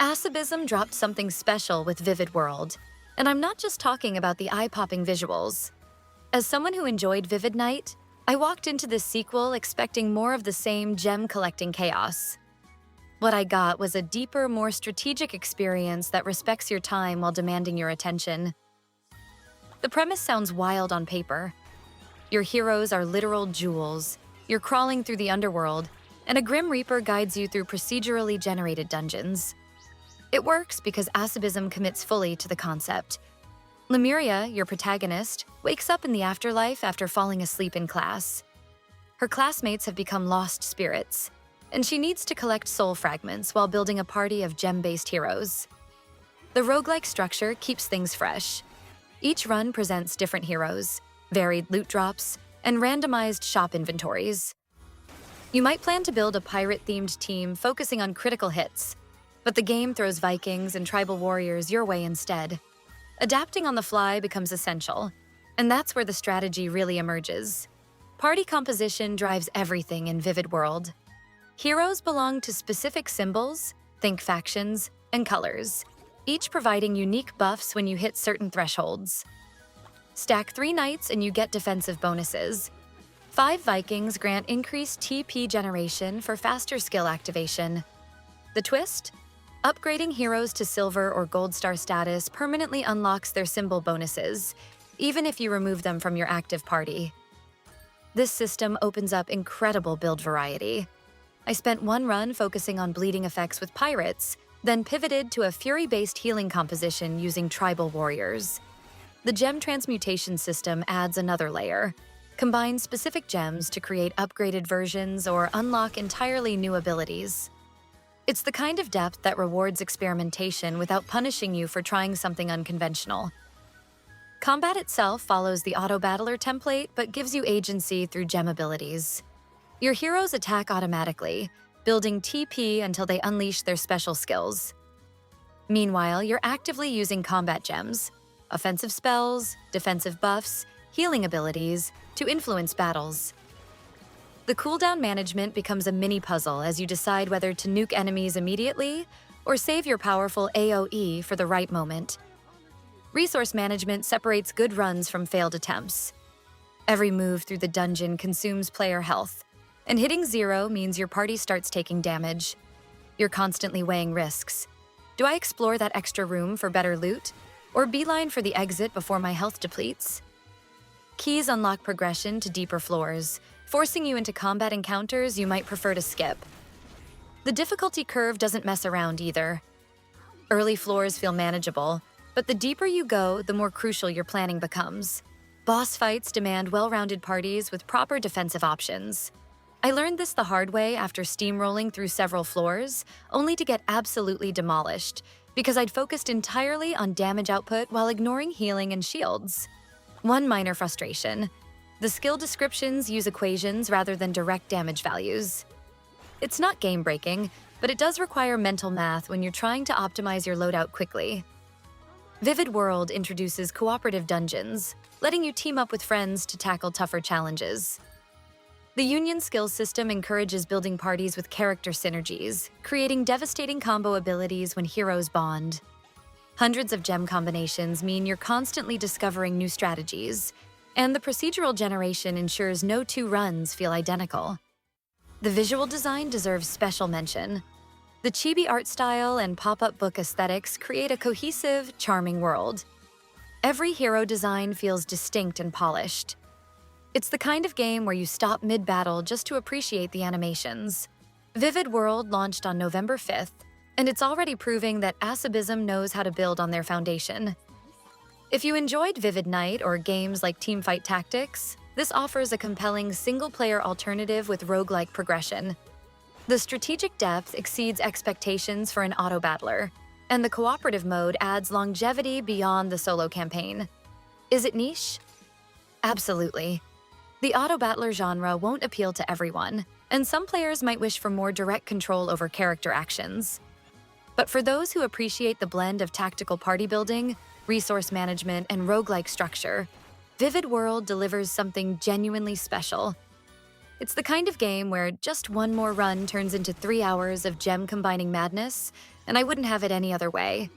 Asobism dropped something special with Vivid World, and I'm not just talking about the eye-popping visuals. As someone who enjoyed Vivid Night, I walked into this sequel expecting more of the same gem-collecting chaos. What I got was a deeper, more strategic experience that respects your time while demanding your attention. The premise sounds wild on paper. Your heroes are literal jewels, you're crawling through the underworld, and a Grim Reaper guides you through procedurally generated dungeons. It works because Asobism commits fully to the concept. Lemuria, your protagonist, wakes up in the afterlife after falling asleep in class. Her classmates have become lost spirits, and she needs to collect soul fragments while building a party of gem-based heroes. The roguelike structure keeps things fresh. Each run presents different heroes, varied loot drops, and randomized shop inventories. You might plan to build a pirate-themed team focusing on critical hits, but the game throws Vikings and tribal warriors your way instead. Adapting on the fly becomes essential, and that's where the strategy really emerges. Party composition drives everything in Vivid World. Heroes belong to specific symbols, think factions, and colors, each providing unique buffs when you hit certain thresholds. Stack 3 knights and you get defensive bonuses. 5 Vikings grant increased TP generation for faster skill activation. The twist? Upgrading heroes to silver or gold star status permanently unlocks their symbol bonuses, even if you remove them from your active party. This system opens up incredible build variety. I spent one run focusing on bleeding effects with pirates, then pivoted to a fury-based healing composition using tribal warriors. The gem transmutation system adds another layer. Combine specific gems to create upgraded versions or unlock entirely new abilities. It's the kind of depth that rewards experimentation without punishing you for trying something unconventional. Combat itself follows the auto-battler template but gives you agency through gem abilities. Your heroes attack automatically, building TP until they unleash their special skills. Meanwhile, you're actively using combat gems, offensive spells, defensive buffs, healing abilities, to influence battles. The cooldown management becomes a mini-puzzle as you decide whether to nuke enemies immediately or save your powerful AoE for the right moment. Resource management separates good runs from failed attempts. Every move through the dungeon consumes player health, and hitting 0 means your party starts taking damage. You're constantly weighing risks. Do I explore that extra room for better loot, or beeline for the exit before my health depletes? Keys unlock progression to deeper floors, forcing you into combat encounters you might prefer to skip. The difficulty curve doesn't mess around either. Early floors feel manageable, but the deeper you go, the more crucial your planning becomes. Boss fights demand well-rounded parties with proper defensive options. I learned this the hard way after steamrolling through several floors, only to get absolutely demolished, because I'd focused entirely on damage output while ignoring healing and shields. One minor frustration: the skill descriptions use equations rather than direct damage values. It's not game-breaking, but it does require mental math when you're trying to optimize your loadout quickly. Vivid World introduces cooperative dungeons, letting you team up with friends to tackle tougher challenges. The Union skills system encourages building parties with character synergies, creating devastating combo abilities when heroes bond. Hundreds of gem combinations mean you're constantly discovering new strategies, and the procedural generation ensures no 2 runs feel identical. The visual design deserves special mention. The chibi art style and pop-up book aesthetics create a cohesive, charming world. Every hero design feels distinct and polished. It's the kind of game where you stop mid-battle just to appreciate the animations. Vivid World launched on November 5th, and it's already proving that Asobism knows how to build on their foundation. If you enjoyed Vivid Night or games like Teamfight Tactics, this offers a compelling single-player alternative with roguelike progression. The strategic depth exceeds expectations for an auto-battler, and the cooperative mode adds longevity beyond the solo campaign. Is it niche? Absolutely. The auto-battler genre won't appeal to everyone, and some players might wish for more direct control over character actions. But for those who appreciate the blend of tactical party building, resource management, and roguelike structure, Vivid World delivers something genuinely special. It's the kind of game where just one more run turns into 3 hours of gem combining madness, and I wouldn't have it any other way.